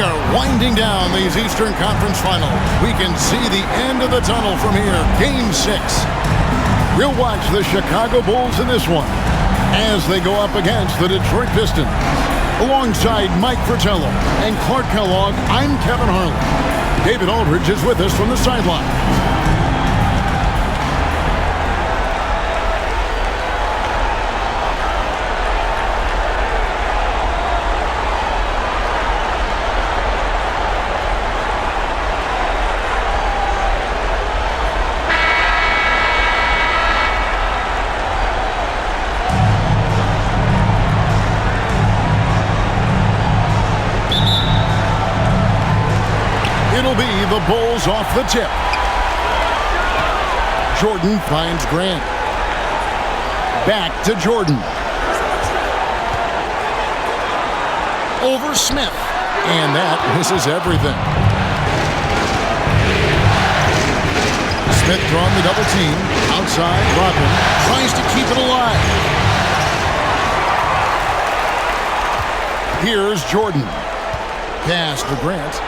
We are winding down these Eastern Conference Finals. We can see the end of the tunnel from here. Game 6. We'll watch the Chicago Bulls in this one as they go up against the Detroit Pistons. Alongside Mike Fratello and Clark Kellogg, I'm Kevin Harlan. David Aldridge is with us from the sideline. It'll be the Bulls off the tip. Jordan finds Grant. Back to Jordan. Over Smith. And that misses everything. Smith drawn the double team. Outside, Rodman tries to keep it alive. Here's Jordan. Pass to Grant.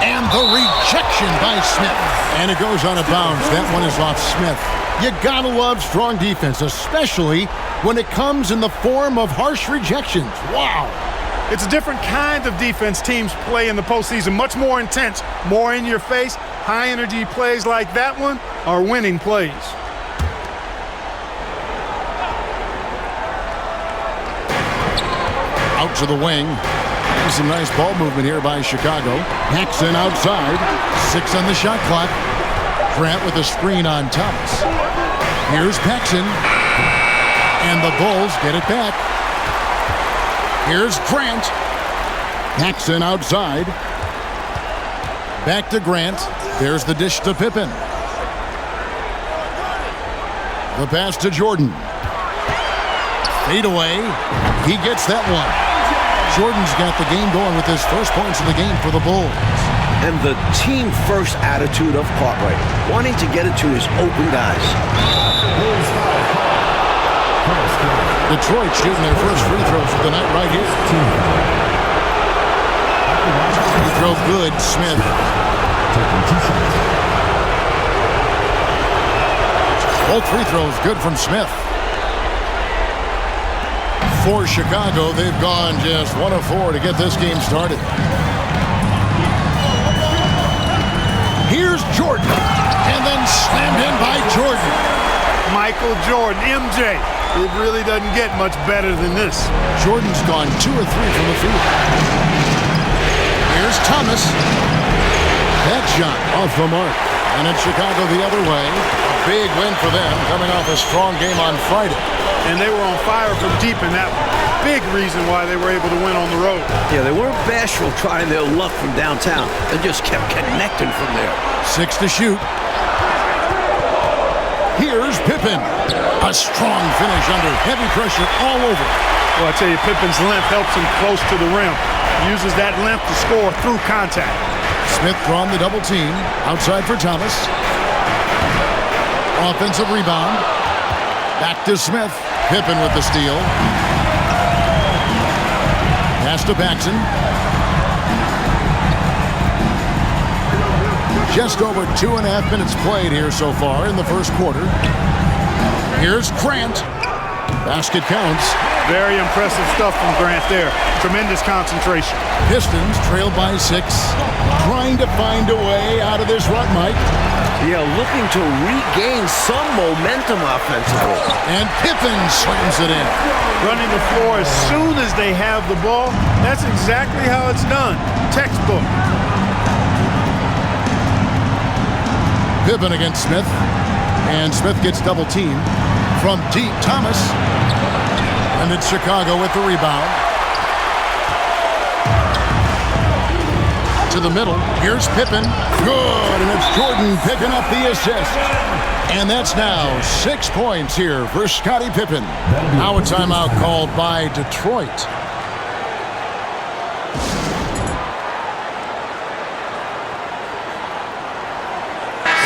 And the rejection by Smith. And it goes out of bounds. That one is off Smith. You gotta love strong defense, especially when it comes in the form of harsh rejections. Wow. It's a different kind of defense teams play in the postseason. Much more intense, more in your face. High energy plays like that one are winning plays. Out to the wing. Some nice ball movement here by Chicago. Paxson outside. 6 on the shot clock. Grant with a screen on Thomas. Here's Paxson. And the Bulls get it back. Here's Grant. Paxson outside. Back to Grant. There's the dish to Pippen. The pass to Jordan. Fade away. He gets that one. Jordan's got the game going with his first points of the game for the Bulls. And the team-first attitude of Cartwright, wanting to get it to his open guys. Detroit shooting their first free throws of the night right here. Free throw good, Smith. Both free throws good from Smith. For Chicago, they've gone just 1 of 4 to get this game started. Here's Jordan, and then slammed in by Jordan. Michael Jordan, MJ. It really doesn't get much better than this. Jordan's gone 2 of 3 from the field. Here's Thomas. That shot off the mark. And it's Chicago the other way. A big win for them, coming off a strong game on Friday. And they were on fire from deep in that one. Big reason why they were able to win on the road. Yeah, they weren't bashful trying their luck from downtown. They just kept connecting from there. 6 to shoot. Here's Pippen. A strong finish under heavy pressure all over. Well, I tell you, Pippen's length helps him close to the rim. Uses that length to score through contact. Smith drawn the double team. Outside for Thomas. Offensive rebound. Back to Smith. Pippen with the steal. Pass to Paxson. Just over 2.5 minutes played here so far in the first quarter. Here's Grant. Basket counts. Very impressive stuff from Grant there. Tremendous concentration. Pistons trailed by 6. Trying to find a way out of this rut, Mike. Yeah, looking to regain some momentum offensively. And Pippen slams it in. Running the floor as soon as they have the ball. That's exactly how it's done. Textbook. Pippen against Smith. And Smith gets double teamed. From deep, Thomas. And it's Chicago with the rebound. To the middle. Here's Pippen. Good. And it's Jordan picking up the assist. And that's now 6 points here for Scottie Pippen. Now a timeout called by Detroit.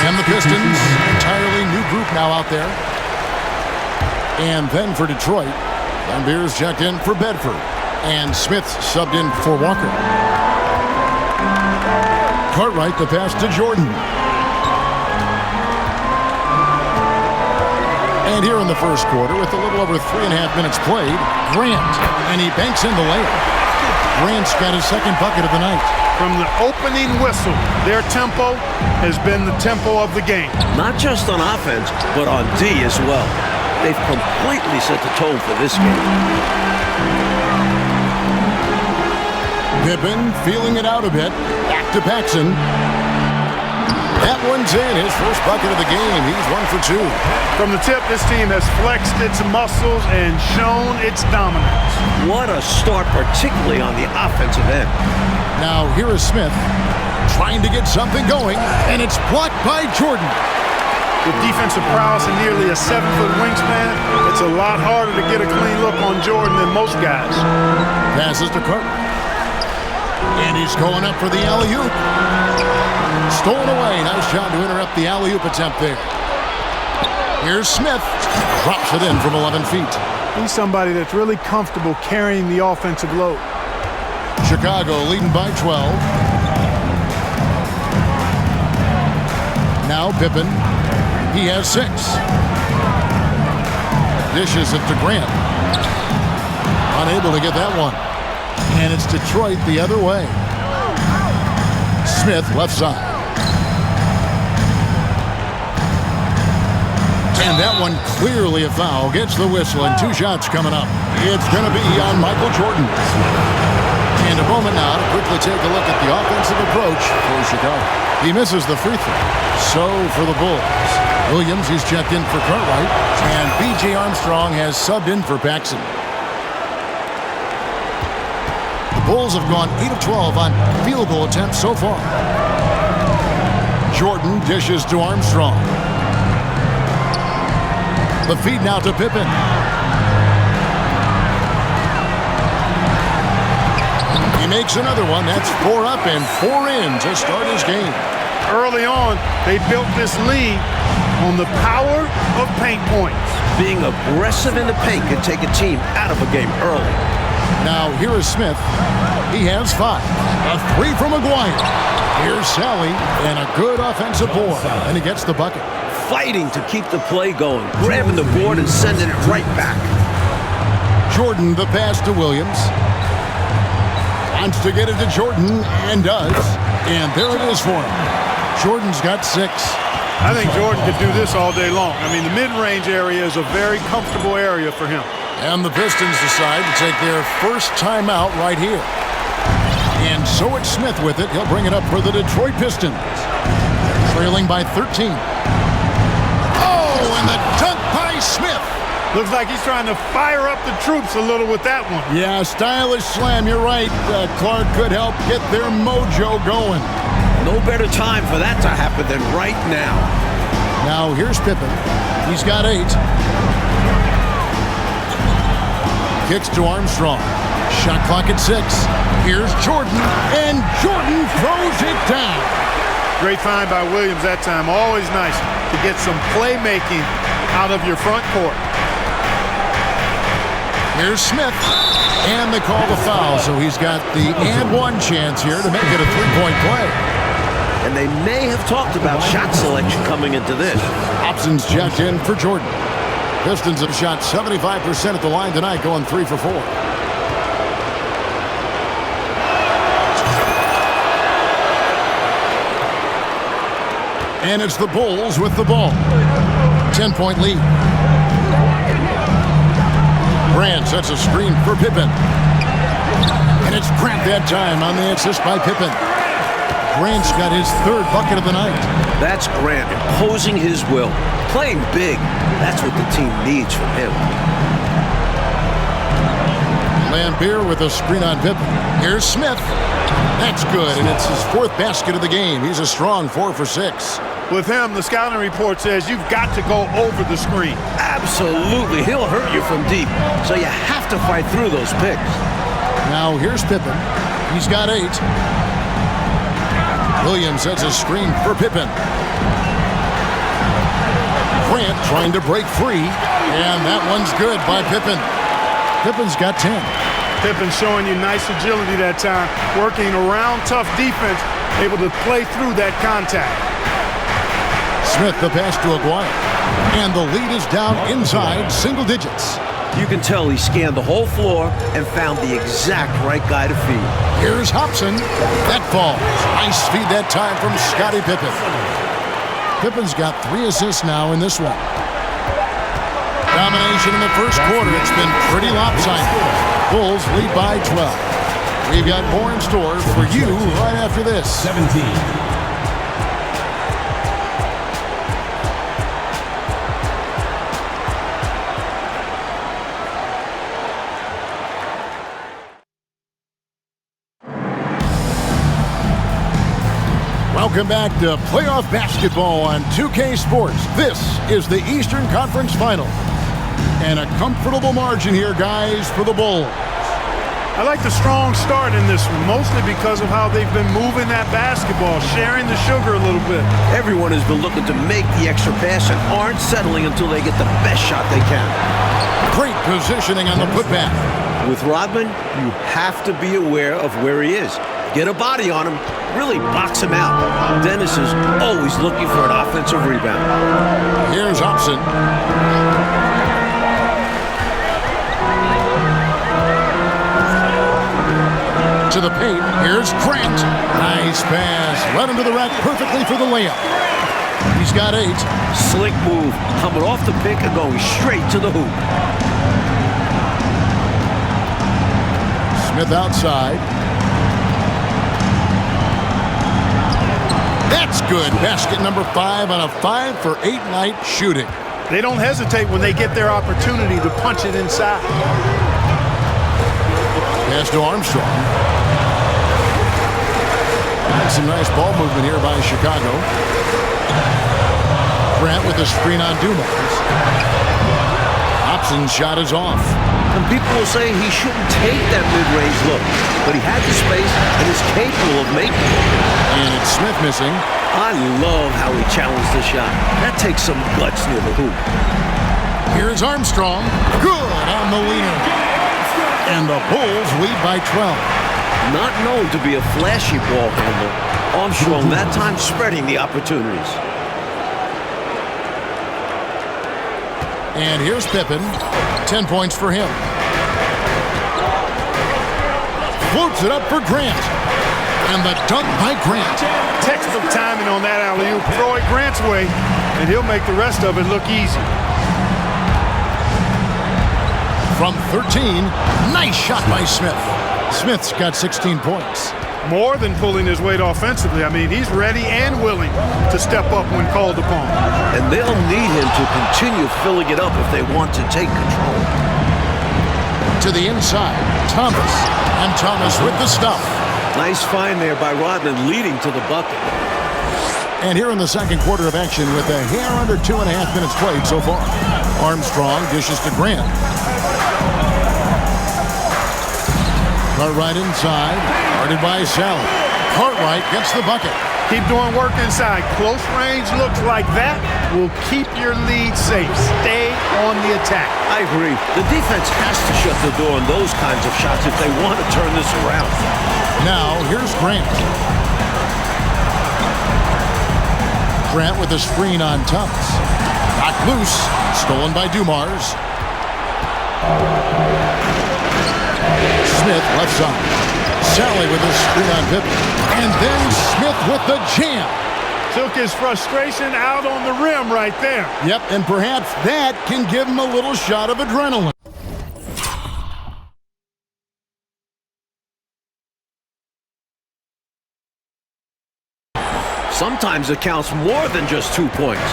And the Pistons, entirely new group now out there. And then for Detroit, Van Beers checked in for Bedford. And Smith subbed in for Walker. Cartwright, the pass to Jordan. And here in the first quarter, with a little over 3.5 minutes played, Grant, and he banks in the layup. Grant's got his second bucket of the night. From the opening whistle, their tempo has been the tempo of the game. Not just on offense, but on D as well. They've completely set the tone for this game. Pippen feeling it out a bit. Back to Paxson. That one's in. His first bucket of the game. He's 1 for 2. From the tip, this team has flexed its muscles and shown its dominance. What a start, particularly on the offensive end. Now here is Smith trying to get something going, and it's blocked by Jordan. With defensive prowess and nearly a 7-foot wingspan, it's a lot harder to get a clean look on Jordan than most guys. Passes to Cartwright. And he's going up for the alley-oop. Stolen away. Nice job to interrupt the alley-oop attempt there. Here's Smith. Drops it in from 11 feet. He's somebody that's really comfortable carrying the offensive load. Chicago leading by 12. Now Pippen. He has 6. Dishes it to Grant. Unable to get that one. And it's Detroit the other way. Smith left side. And that one clearly a foul. Gets the whistle and 2 shots coming up. It's going to be on Michael Jordan. And a moment now to quickly take a look at the offensive approach for Chicago. He misses the free throw. So for the Bulls. Williams, he's checked in for Cartwright. And B.J. Armstrong has subbed in for Paxson. Bulls have gone 8 of 12 on field goal attempts so far. Jordan dishes to Armstrong. The feed now to Pippen. He makes another one. That's 4 up and 4 in to start his game. Early on, they built this lead on the power of paint points. Being aggressive in the paint can take a team out of a game early. Now here is Smith. He has 5. A 3 from McGuire. Here's Sally and a good offensive board. And he gets the bucket. Fighting to keep the play going. Grabbing the board and sending it right back. Jordan the pass to Williams. Wants to get it to Jordan and does. And there it is for him. Jordan's got 6. I think Jordan could do this all day long. I mean, the mid-range area is a very comfortable area for him. And the Pistons decide to take their first timeout right here. And so it's Smith with it. He'll bring it up for the Detroit Pistons. Trailing by 13. Oh, and the dunk by Smith. Looks like he's trying to fire up the troops a little with that one. Yeah, stylish slam. You're right. Clark could help get their mojo going. No better time for that to happen than right now. Now here's Pippen. He's got 8. Kicks to Armstrong. Shot clock at 6. Here's Jordan, and Jordan throws it down. Great find by Williams that time. Always nice to get some playmaking out of your front court. Here's Smith, and they call the foul, so he's got the and 1 chance here to make it a 3-point play. And they may have talked about shot selection coming into this. Hobson's checked in for Jordan. Pistons have shot 75% at the line tonight, going 3 for 4. And it's the Bulls with the ball. 10-point lead. Grant sets a screen for Pippen. And it's Grant that time on the assist by Pippen. Grant's got his 3rd bucket of the night. That's Grant imposing his will. Playing big. That's what the team needs from him. Lambeer with a screen on Pippen. Here's Smith. That's good, and it's his 4th basket of the game. He's a strong 4 for 6. With him, the scouting report says you've got to go over the screen. Absolutely. He'll hurt you from deep, so you have to fight through those picks. Now here's Pippen. He's got 8. Williams sets a screen for Pippen. Grant trying to break free, and that one's good by Pippen. Pippen's got 10. Pippen showing you nice agility that time, working around tough defense, able to play through that contact. Smith the pass to Aguirre. And the lead is down inside single digits. You can tell he scanned the whole floor and found the exact right guy to feed. Here's Hobson. That falls. Nice feed that time from Scottie Pippen. Pippen's got 3 assists now in this one. Domination in the first quarter. It's been pretty lopsided. Bulls lead by 12. We've got more in store for you right after this. 17. Welcome back to playoff basketball on 2K Sports. This is the Eastern Conference Final. And a comfortable margin here, guys, for the Bulls. I like the strong start in this one, mostly because of how they've been moving that basketball, sharing the sugar a little bit. Everyone has been looking to make the extra pass and aren't settling until they get the best shot they can. Great positioning on the putback. With Rodman, you have to be aware of where he is. Get a body on him, really box him out. Dennis is always looking for an offensive rebound. Here's Hobson. To the paint, here's Grant. Nice pass, led him to the rack perfectly for the layup. He's got 8. Slick move, coming off the pick and going straight to the hoop. Smith outside. That's good. Basket number 5 on a 5-for-8 night shooting. They don't hesitate when they get their opportunity to punch it inside. Pass to Armstrong. Some nice ball movement here by Chicago. Grant with a screen on Dumars. Hobson's shot is off. And people will say he shouldn't take that mid-range look, but he had the space and is capable of making it. And it's Smith missing. I love how he challenged the shot. That takes some guts near the hoop. Here's Armstrong. Good on the leaner. And the Bulls lead by 12. Not known to be a flashy ball handler, Armstrong that time spreading the opportunities. And here's Pippen. 10 points for him. Floats it up for Grant. And the dunk by Grant. Textbook timing on that alley-oop. Throw it Grant's way, and he'll make the rest of it look easy. From 13, nice shot by Smith. Smith's got 16 points. More than pulling his weight offensively. I mean, he's ready and willing to step up when called upon. And they'll need him to continue filling it up if they want to take control. To the inside, Thomas. And Thomas with the stuff. Nice find there by Rodman, leading to the bucket. And here in the second quarter of action with a hair under 2.5 minutes played so far. Armstrong dishes to Grant. Cartwright inside, guarded by Sally. Cartwright gets the bucket. Keep doing work inside. Close range looks like that will keep your lead safe. Stay on the attack. I agree. The defense has to shut the door on those kinds of shots if they want to turn this around. Now, here's Grant. Grant with a screen on Thomas. Knocked loose, stolen by Dumars. Smith left side. Sally with a screen on Pippen. And then Smith with the jam. Took his frustration out on the rim right there. Yep, and perhaps that can give him a little shot of adrenaline. Sometimes it counts more than just 2 points.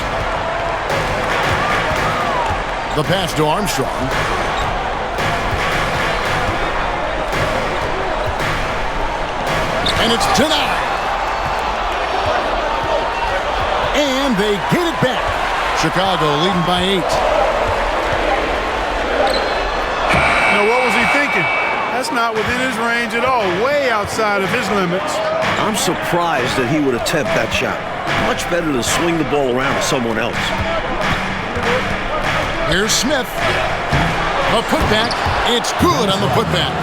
The pass to Armstrong. And it's denied. And they get it back. Chicago leading by 8. Now, what was he thinking? That's not within his range at all. Way outside of his limits. I'm surprised that he would attempt that shot. Much better to swing the ball around to someone else. Here's Smith. A putback. It's good on the putback.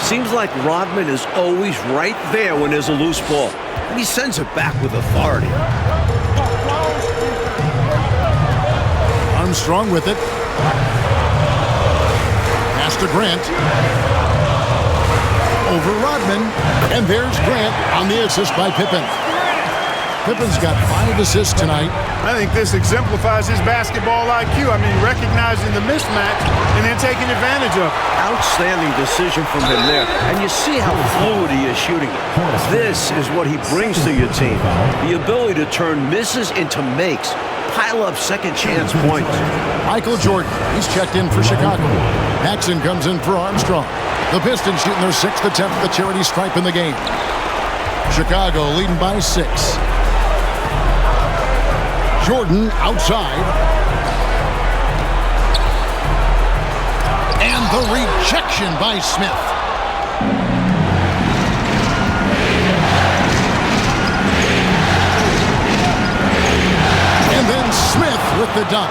Seems like Rodman is always right there when there's a loose ball, and he sends it back with authority. Armstrong with it. Pass to Grant. Over Rodman. And there's Grant on the assist by Pippen. Pippen's got 5 assists tonight. I think this exemplifies his basketball IQ. I mean, recognizing the mismatch and then taking advantage of it. Outstanding decision from him there. And you see how fluid he is shooting it. This is what he brings to your team. The ability to turn misses into makes. Pile up second chance points. Michael Jordan, he's checked in for Chicago. Paxson comes in for Armstrong. The Pistons shooting their 6th attempt at the charity stripe in the game. Chicago leading by 6. Jordan outside. And the rejection by Smith. And then Smith with the dunk.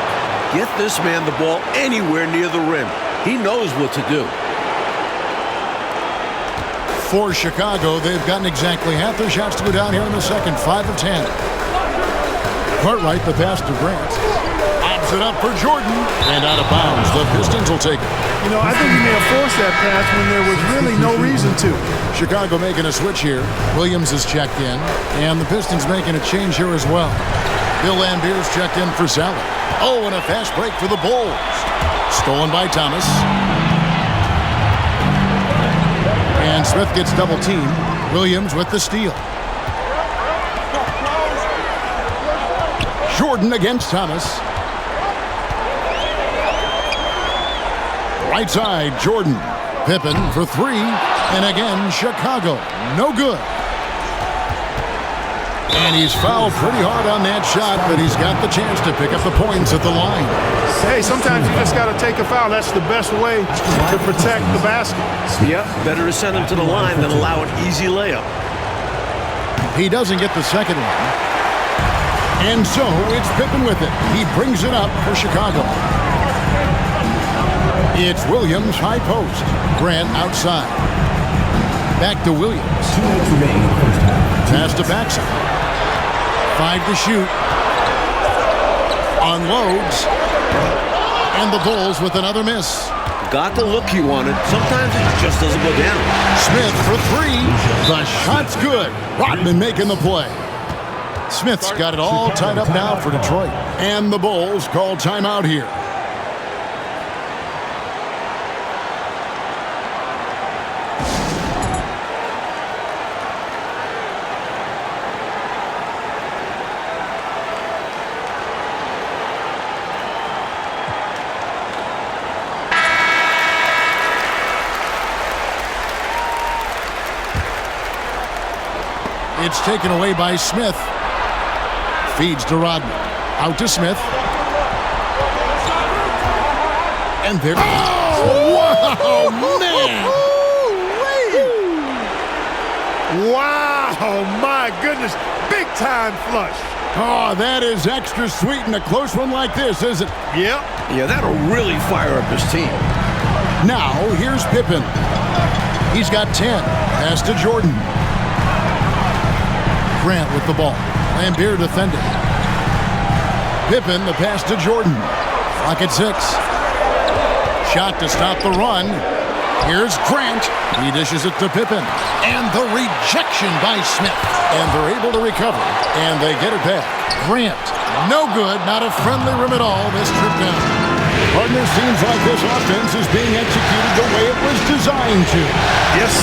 Get this man the ball anywhere near the rim. He knows what to do. For Chicago, they've gotten exactly half their shots to go down here in the second. 5 of 10. Cartwright, the pass to Grant. Lobs it up for Jordan. And out of bounds. The Pistons will take it. You know, I think he may have forced that pass when there was really no reason to. Chicago making a switch here. Williams is checked in. And the Pistons making a change here as well. Bill Lambier's checked in for Salad. Oh, and a fast break for the Bulls. Stolen by Thomas. And Smith gets double teamed. Williams with the steal. Jordan against Thomas. Right side, Jordan. Pippen for 3. And again, Chicago. No good. And he's fouled pretty hard on that shot, but he's got the chance to pick up the points at the line. Hey, sometimes you just got to take a foul. That's the best way to protect the basket. Yep, better to send him to the line than allow an easy layup. He doesn't get the second one. And so it's Pippen with it. He brings it up for Chicago. It's Williams, high post. Grant outside. Back to Williams. Pass to Paxson. 5 to shoot. Unloads. And the Bulls with another miss. Got the look he wanted. Sometimes it just doesn't go down. Smith for 3. The shot's good. Rodman making the play. Smith's got it all tied up now for Detroit. And the Bulls call timeout here. It's taken away by Smith. Feeds to Rodman. Out to Smith. And there. Oh, wow, man. Wow, my goodness. Big time flush. Oh, that is extra sweet in a close one like this, isn't it? Yep. Yeah, that'll really fire up his team. Now, here's Pippen. He's got 10. Pass to Jordan. Grant with the ball. Lambier defending. Pippen, the pass to Jordan. Clock at 6. Shot to stop the run. Here's Grant. He dishes it to Pippen. And the rejection by Smith. And they're able to recover. And they get it back. Grant, no good. Not a friendly rim at all this trip down. Partner, seems like this offense is being executed the way it was designed to. Yes.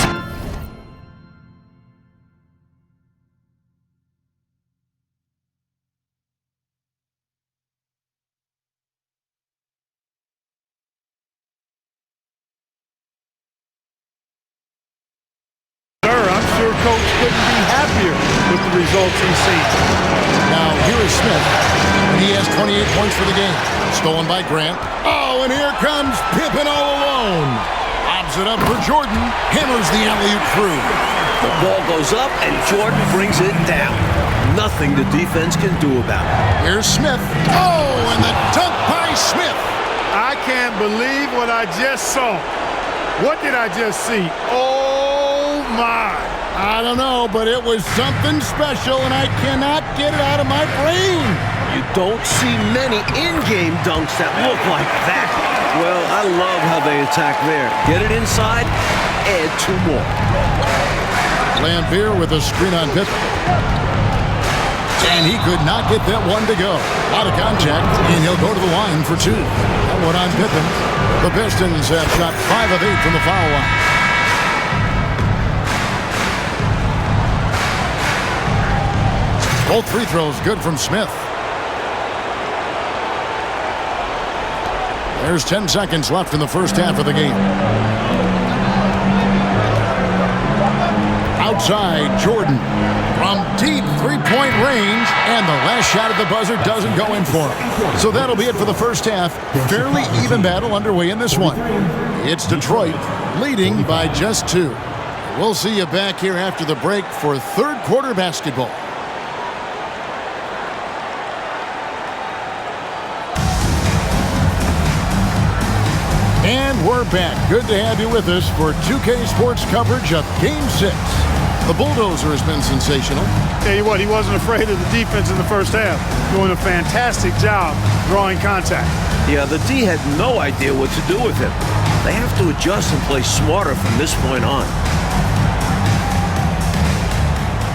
Coach couldn't be happier with the results he's seen. Now, here is Smith. He has 28 points for the game. Stolen by Grant. Oh, and here comes Pippen all alone. Lobs it up for Jordan. Hammers the alley-oop through. The ball goes up, and Jordan brings it down. Nothing the defense can do about it. Here's Smith. Oh, and the dunk by Smith. I can't believe what I just saw. What did I just see? Oh, my. I don't know, but it was something special, and I cannot get it out of my brain. You don't see many in-game dunks that look like that. Well, I love how they attack there. Get it inside, add 2 more. Lambeer with a screen on Pippen. And he could not get that one to go. A lot of contact, and he'll go to the line for 2. That one on Pippen. The Pistons have shot 5 of 8 from the foul line. Both free throws good from Smith. There's 10 seconds left in the first half of the game. Outside, Jordan from deep three-point range, and the last shot at the buzzer doesn't go in for him. So that'll be it for the first half. Fairly even battle underway in this one. It's Detroit leading by just 2. We'll see you back here after the break for third quarter basketball. And we're back. Good to have you with us for 2K Sports coverage of Game 6. The bulldozer has been sensational. Tell you what, he wasn't afraid of the defense in the first half. Doing a fantastic job drawing contact. Yeah, the D had no idea what to do with him. They have to adjust and play smarter from this point on.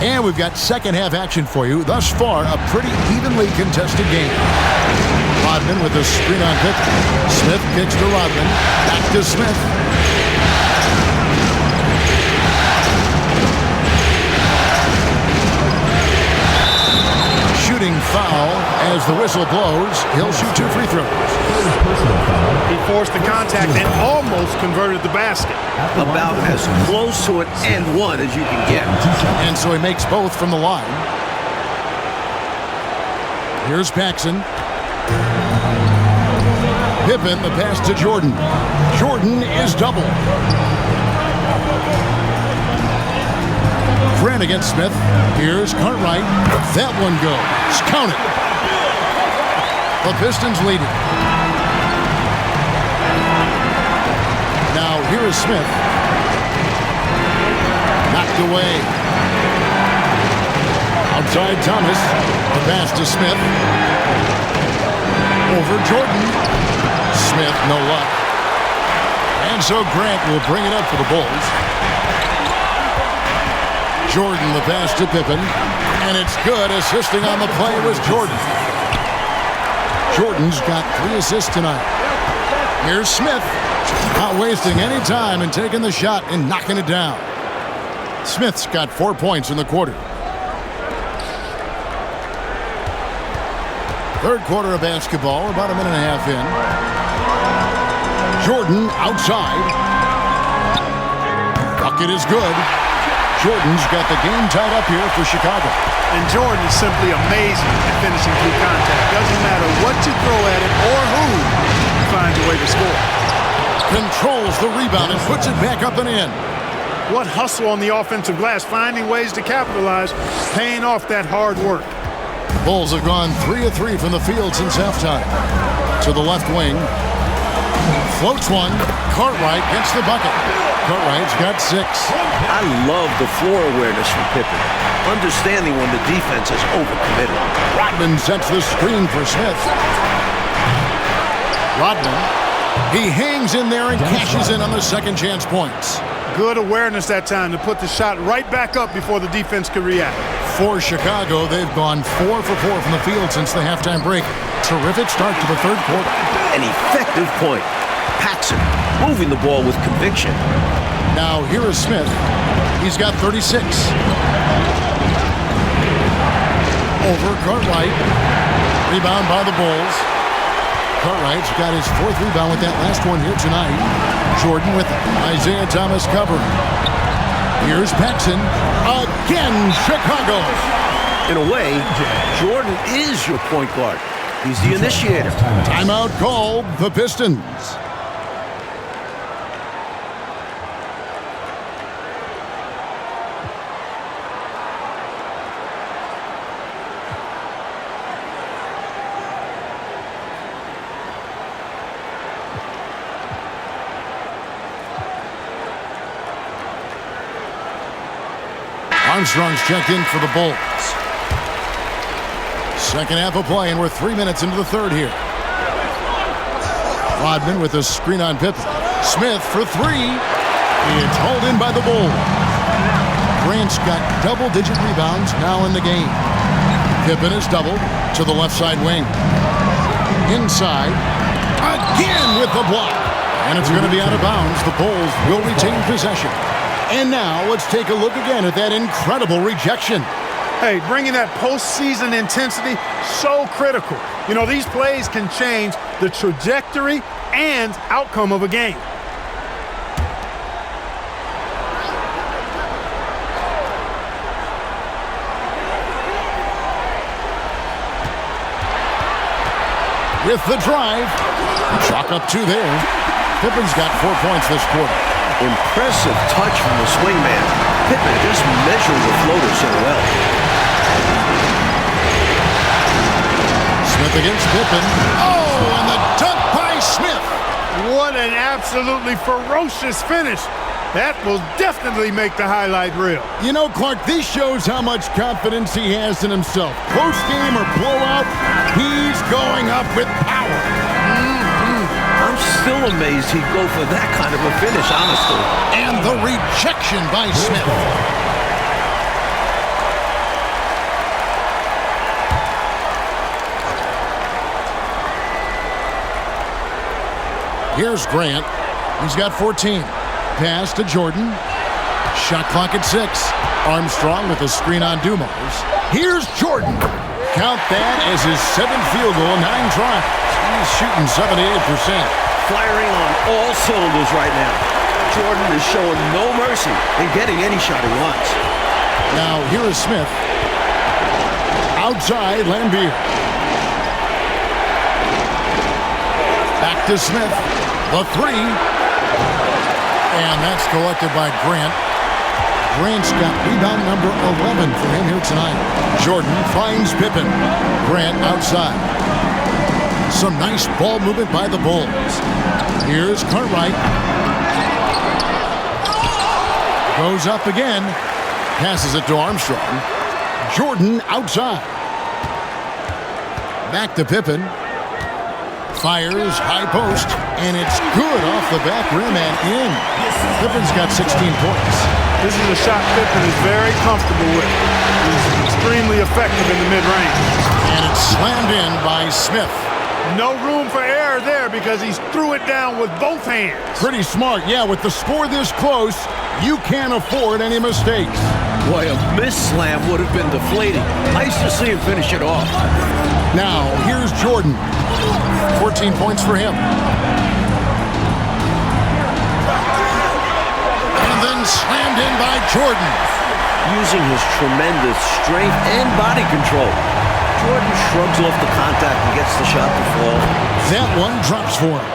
And we've got second half action for you. Thus far, a pretty evenly contested game. Rodman with a screen on Pippen. Smith kicks to Rodman. Back to Smith. Shooting foul as the whistle blows. He'll shoot 2 free throws. He forced the contact and almost converted the basket. About as close to an and one as you can get. And so he makes both from the line. Here's Paxson. Pippen, the pass to Jordan. Jordan is doubled. Grant against Smith. Here's Cartwright. That one goes. Count it. The Pistons lead it. Now here is Smith. Knocked away. Outside Thomas. The pass to Smith. Over Jordan. Smith, no luck. And so Grant will bring it up for the Bulls. Jordan, the pass to Pippen. And it's good. Assisting on the play was Jordan. Jordan's got 3 assists tonight. Here's Smith. Not wasting any time and taking the shot and knocking it down. Smith's got 4 points in the quarter. Third quarter of basketball, about a minute and a half in. Jordan outside. Bucket is good. Jordan's got the game tied up here for Chicago. And Jordan is simply amazing at finishing through contact. Doesn't matter what you throw at him or who, he finds a way to score. Controls the rebound and puts it back up and in. What hustle on the offensive glass, finding ways to capitalize, paying off that hard work. Bulls have gone 3 of 3 from the field since halftime. To the left wing. Floats one. Cartwright gets the bucket. Cartwright's got 6. I love the floor awareness from Pippen. Understanding when the defense is overcommitted. Rodman sets the screen for Smith. Rodman. He hangs in there and cashes in on the second chance points. Good awareness that time to put the shot right back up before the defense could react. For Chicago, they've gone 4 for 4 from the field since the halftime break. Terrific start to the third quarter. An effective point. Paxson moving the ball with conviction. Now here is Smith. He's got 36. Over Cartwright. Rebound by the Bulls. Cartwright's got his 4th rebound with that last one here tonight. Jordan with Isaiah Thomas covering. Here's Paxson. Again, Chicago. In a way, Jordan is your point guard. He's the initiator. Timeout called the Pistons. Armstrong's checked in for the Bulls. Second half of play, and we're 3 minutes into the third here. Rodman with a screen on Pippen. Smith for three. It's hauled in by the Bulls. Grant's got double-digit rebounds now in the game. Pippen is doubled to the left side wing. Inside. Again with the block. And it's going to be out of bounds. The Bulls will retain possession. And now let's take a look again at that incredible rejection. Hey, bringing that postseason intensity, so critical. You know, these plays can change the trajectory and outcome of a game. With the drive, chalk up two there. Pippen's got 4 points this quarter. Impressive touch from the swingman. Pippen just measured the floater so well. Smith against Pippen. Oh, and the dunk by Smith. What an absolutely ferocious finish. That will definitely make the highlight reel. You know, Clark, this shows how much confidence he has in himself. Post game or blowout, he's going up with power. I'm still amazed he'd go for that kind of a finish, honestly. And the rejection by Smith. Here's Grant. He's got 14. Pass to Jordan. Shot clock at 6. Armstrong with a screen on Dumars. Here's Jordan. Count that as his 7th field goal, 9 tries. He's shooting 78%. Firing on all cylinders right now. Jordan is showing no mercy in getting any shot he wants. Now here is Smith. Outside, Lambier. Back to Smith. The three. And that's collected by Grant. Grant's got rebound number 11 for him here tonight. Jordan finds Pippen. Grant outside. Some nice ball movement by the Bulls. Here's Cartwright. Goes up again. Passes it to Armstrong. Jordan outside. Back to Pippen. Fires, high post, and it's good off the back rim and in. Pippen's got 16 points. This is a shot Pippen is very comfortable with. He's extremely effective in the mid-range. And it's slammed in by Smith. No room for error there because he threw it down with both hands. Pretty smart. Yeah, with the score this close, you can't afford any mistakes. Boy, a missed slam would have been deflating. Nice to see him finish it off. Now, here's Jordan. 14 points for him. And then slammed in by Jordan. Using his tremendous strength and body control, Jordan shrugs off the contact and gets the shot to fall. That one drops for him.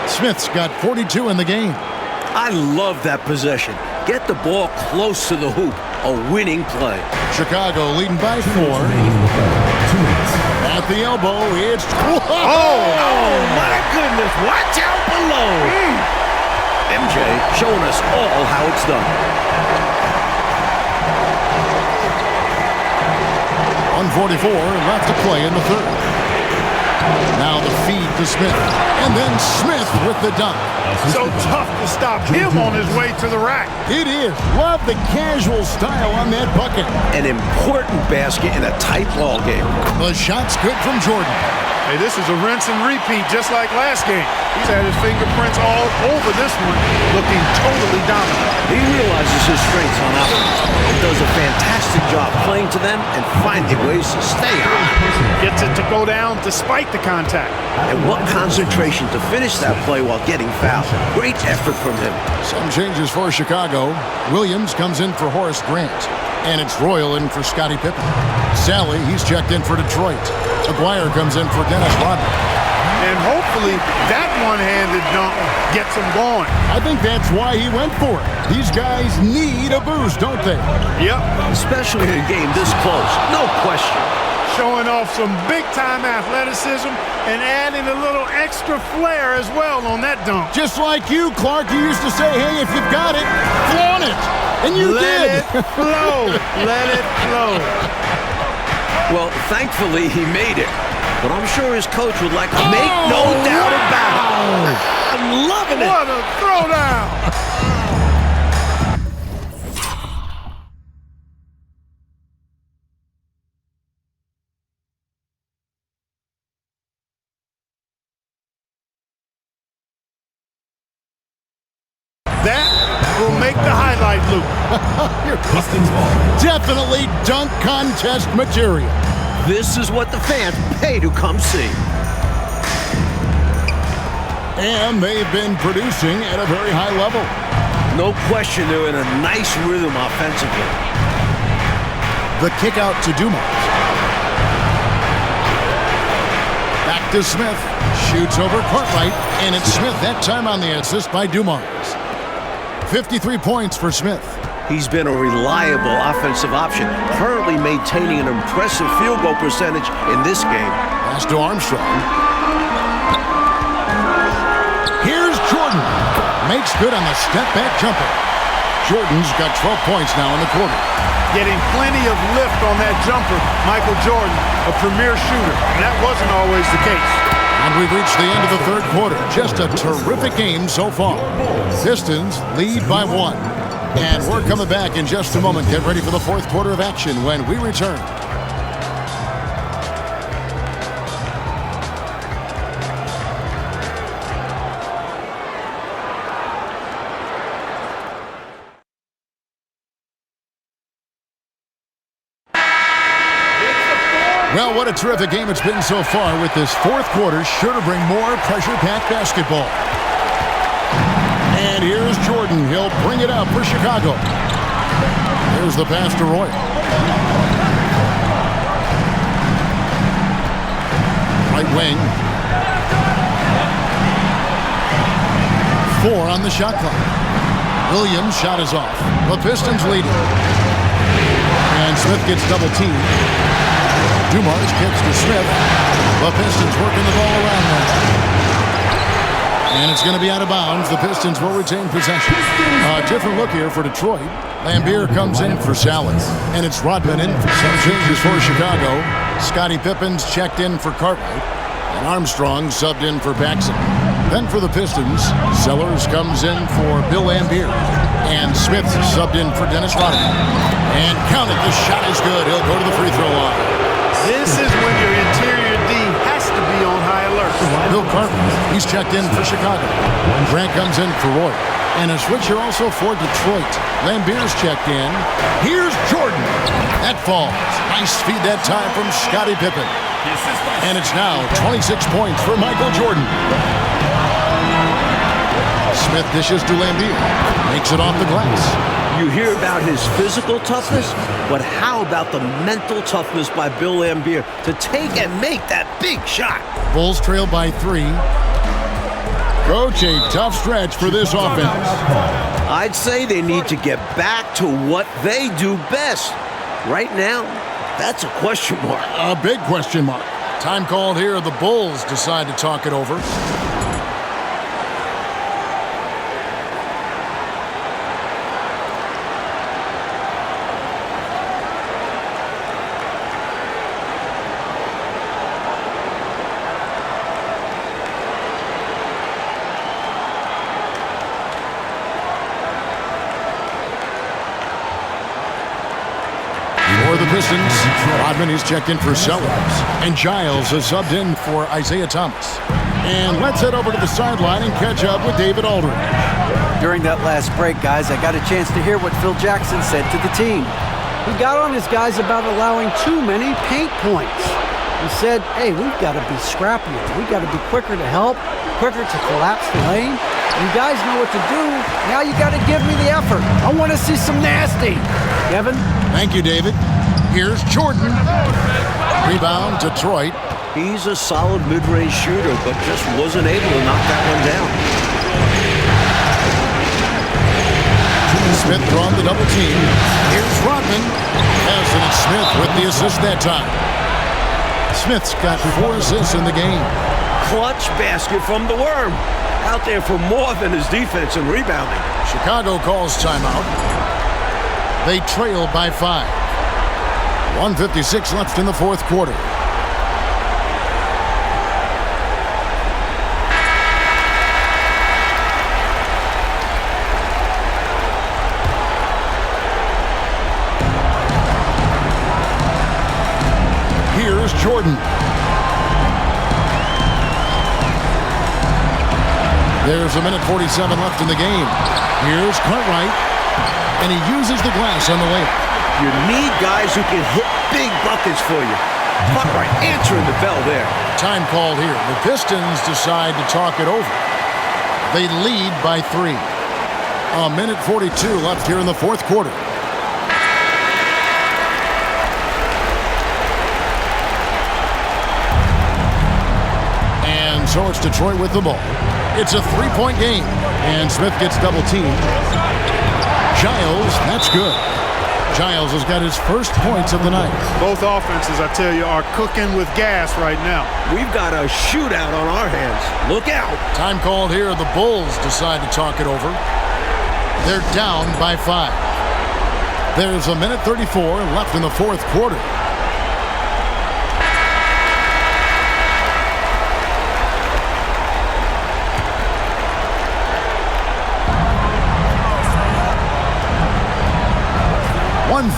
Smith's got 42 in the game. I love that possession. Get the ball close to the hoop. A winning play. Chicago leading by 4. At the elbow, it's... Oh, my goodness. Watch out below. MJ showing us all how it's done. 1:44 left to play in the third. Now the feed to Smith. And then Smith with the dunk. So tough to stop him on his way to the rack. It is. Love the casual style on that bucket. An important basket in a tight ball game. The shot's good from Jordan. Hey, this is a rinse and repeat just like last game. He's had his fingerprints all over this one, looking totally dominant. He realizes his strengths on offense and does a fantastic job playing to them and finding ways to stay high. Gets it to go down despite the contact. And what concentration to finish that play while getting fouled. Great effort from him. Some changes for Chicago. Williams comes in for Horace Grant. And it's Royal in for Scottie Pippen. Sally, he's checked in for Detroit. Aguirre comes in for Dennis Rodman. And hopefully that one-handed dunk gets him going. I think that's why he went for it. These guys need a boost, don't they? Yep. Especially in a game this close. No question. showing off some big-time athleticism and adding a little extra flair as well on that dunk. Just like you, Clark, you used to say, hey, if you've got it, flaunt it. And you did. Let it flow. Let it flow. Well, thankfully, he made it. But I'm sure his coach would like to make no doubt about it. I'm loving it. What a throwdown. That will make the highlight loop. Definitely dunk contest material. This is what the fans pay to come see. And they've been producing at a very high level. No question they're in a nice rhythm offensively. The kick out to Dumas. Back to Smith. Shoots over Cartwright. And it's Smith that time on the assist by Dumas. 53 points for Smith. He's been a reliable offensive option, currently maintaining an impressive field goal percentage in this game. Pass to Armstrong. Here's Jordan. Makes good on the step-back jumper. Jordan's got 12 points now in the quarter. Getting plenty of lift on that jumper. Michael Jordan, a premier shooter. And that wasn't always the case. And we've reached the end of the third quarter. Just a terrific game so far. Pistons lead by 1. And we're coming back in just a moment. Get ready for the fourth quarter of action when we return. Well, what a terrific game it's been so far with this fourth quarter. Sure to bring more pressure-packed basketball. And here's Jordan. He'll bring it up for Chicago. Here's the pass to Roy. Right wing. 4 on the shot clock. Williams' shot is off. The Pistons leading. And Smith gets double-teamed. Dumas kicks to Smith. The Pistons working the ball around them. And it's going to be out of bounds. The Pistons will retain possession. A different look here for Detroit. Lambier comes in for Salad. And it's Rodman in for some changes for Chicago. Scottie Pippen's checked in for Cartwright. And Armstrong subbed in for Paxson. Then for the Pistons, Sellers comes in for Bill Lambier. And Smith subbed in for Dennis Rodman. And counted. The shot is good. He'll go to the free throw line. This is when your interior D has to be on high alert. Bill Cartwright, he's checked in for Chicago. Grant comes in for Roy. And a switcher also for Detroit. Lambier's checked in. Here's Jordan. That falls. Nice feed that time from Scottie Pippen. And it's now 26 points for Michael Jordan. Smith dishes to Lambier. Makes it off the glass. You hear about his physical toughness, but how about the mental toughness by Bill Lambier to take and make that big shot? Bulls trail by 3. Coach, a tough stretch for this offense. I'd say they need to get back to what they do best. Right now, that's a question mark. A big question mark. Time called here. The Bulls decide to talk it over. For the Pistons, Rodman is checked in for Sellers. And Giles is subbed in for Isaiah Thomas. And let's head over to the sideline and catch up with David Aldridge. During that last break, guys, I got a chance to hear what Phil Jackson said to the team. He got on his guys about allowing too many paint points. He said, hey, we've got to be scrappier. We've got to be quicker to help, quicker to collapse the lane. You guys know what to do. Now you got to give me the effort. I want to see some nasty. Kevin? Thank you, David. Here's Jordan. Rebound, Detroit. He's a solid mid-range shooter, but just wasn't able to knock that one down. Smith drawn the double team. Here's Rodman. Yes, and it's Smith with the assist that time. Smith's got 4 assists in the game. Clutch basket from the worm. Out there for more than his defense and rebounding. Chicago calls timeout. They trail by 5. 1:56 left in the fourth quarter. Here's Jordan. There's 1:47 left in the game. Here's Cartwright, and he uses the glass on the layup. You need guys who can hit big buckets for you. Cartwright answering the bell there. Time called here. The Pistons decide to talk it over. They lead by 3. 1:42 left here in the fourth quarter. And so it's Detroit with the ball. It's a 3-point game, and Smith gets double-teamed. Giles, that's good. Giles has got his first points of the night. Both offenses, I tell you, are cooking with gas right now. We've got a shootout on our hands. Look out. Time called here. The Bulls decide to talk it over. They're down by 5. There's 1:34 left in the fourth quarter.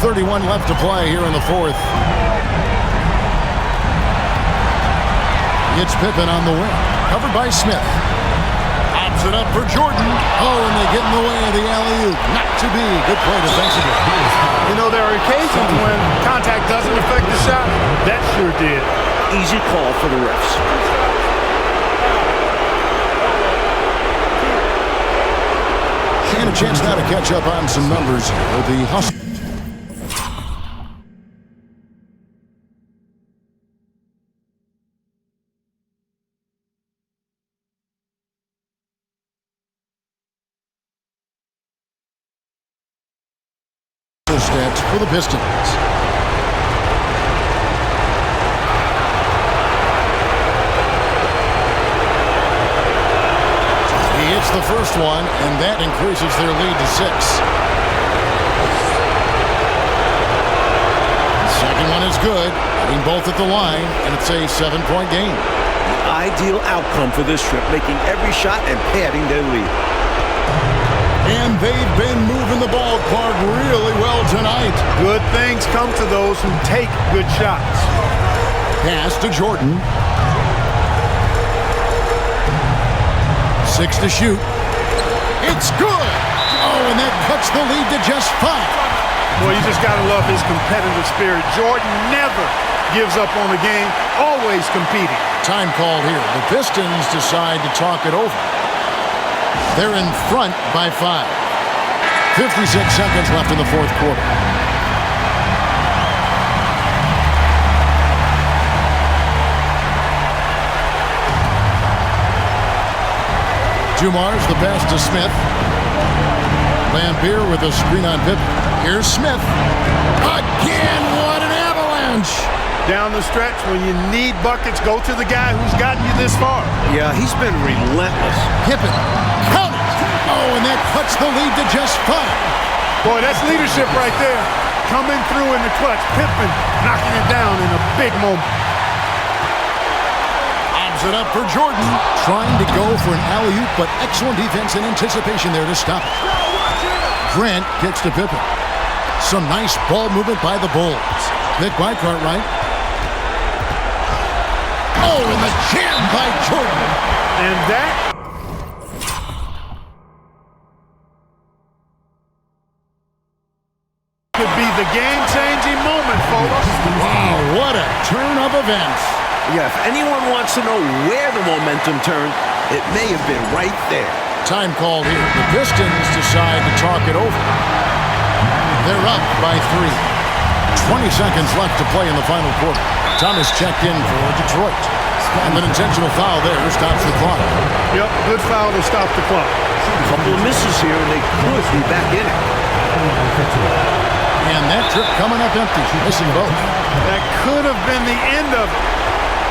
.31 left to play here in the fourth. It's Pippen on the wing. Covered by Smith. Pops it up for Jordan. Oh, and they get in the way of the alley-oop. Not to be. Good play defensively. You know, there are occasions when contact doesn't affect the shot. That sure did. Easy call for the refs. And a chance now to catch up on some numbers with the Huskies. Stats for the Pistons. He hits the first one, and that increases their lead to 6. Second one is good, hitting both at the line, and it's a 7-point game. The ideal outcome for this trip, making every shot and padding their lead. And they've been moving the ball, Clark, really well tonight. Good things come to those who take good shots. Pass to Jordan. 6 to shoot. It's good. Oh, and that cuts the lead to just 5. Boy, you just got to love his competitive spirit. Jordan never gives up on the game, always competing. Time called here. The Pistons decide to talk it over. They're in front by 5. 56 seconds left in the fourth quarter. Dumars the pass to Smith. Lampier with a screen on Pippen. Here's Smith. Again, what an avalanche! Down the stretch, when you need buckets, go to the guy who's gotten you this far. Yeah, he's been relentless. Pippen. Count it! Oh, and that cuts the lead to just 5. Boy, that's leadership right there. Coming through in the clutch. Pippen knocking it down in a big moment. Obs it up for Jordan. Trying to go for an alley-oop, but excellent defense and anticipation there to stop it. Grant kicks to Pippen. Some nice ball movement by the Bulls. Picked by Cartwright. Oh, and the jam by Jordan. And that could be the game-changing moment, folks. Wow, what a turn of events. Yeah, if anyone wants to know where the momentum turned, it may have been right there. Time called here. The Pistons decide to talk it over. They're up by 3. 20 seconds left to play in the final quarter. Thomas checked in for Detroit. And an intentional foul there stops the clock. Yep, good foul to stop the clock. A couple of misses here, and they could be back in it. And that trip coming up empty, missing both. That could have been the end of it.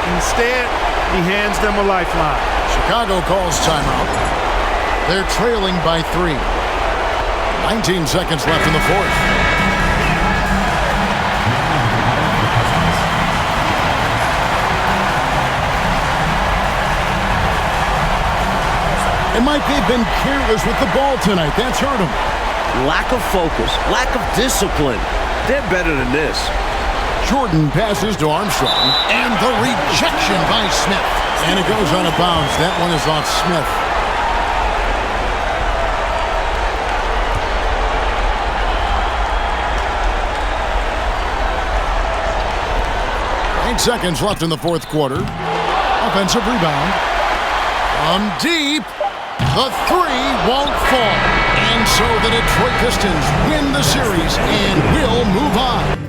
Instead, he hands them a lifeline. Chicago calls timeout. They're trailing by 3. 19 seconds left in the fourth. It might be been careless with the ball tonight. That's hurt him. Lack of focus, lack of discipline. They're better than this. Jordan passes to Armstrong. And the rejection by Smith. And it goes out of bounds. That one is off Smith. Seconds left in the fourth quarter. Offensive rebound. From deep. The three won't fall. And so the Detroit Pistons win the series and will move on.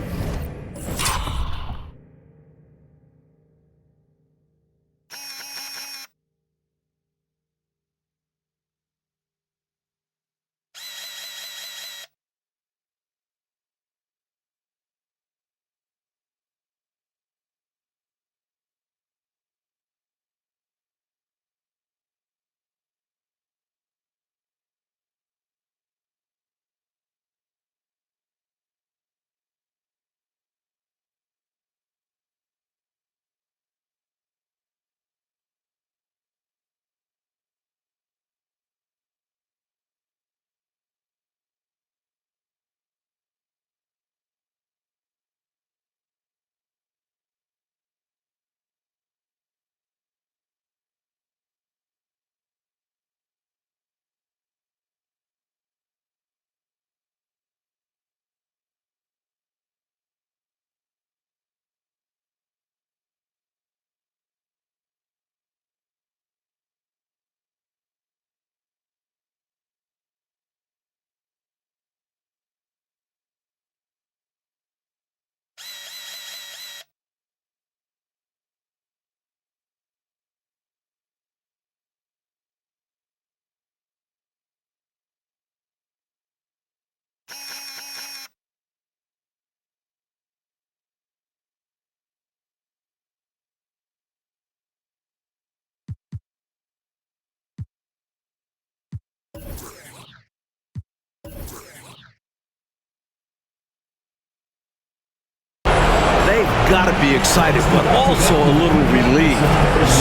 They've got to be excited, but also a little relieved.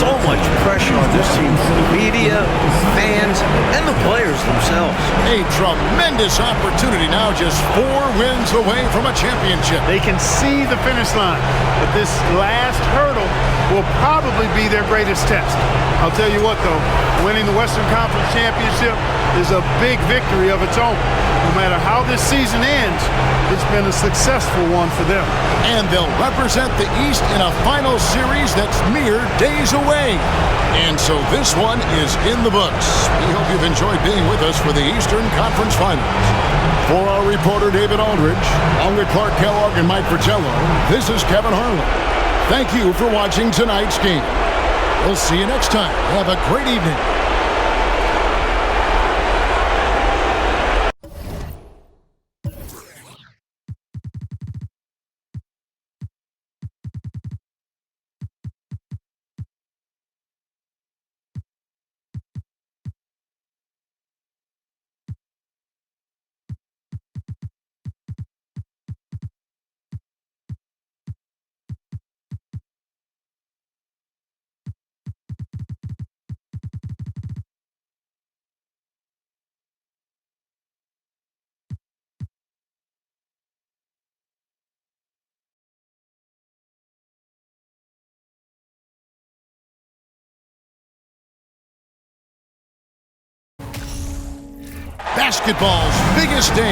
So much pressure on this team from the media, fans, and the players themselves. A tremendous opportunity now, just 4 wins away from a championship. They can see the finish line, but this last hurdle will probably be their greatest test. I'll tell you what, though, winning the Western Conference Championship is a big victory of its own. No matter how this season ends, it's been a successful one for them. And they'll represent the East in a final series that's mere days away. And so this one is in the books. We hope you've enjoyed being with us for the Eastern Conference Finals. For our reporter, David Aldridge, along with Clark Kellogg and Mike Fratello, this is Kevin Harlan. Thank you for watching tonight's game. We'll see you next time. Have a great evening. Basketball's biggest day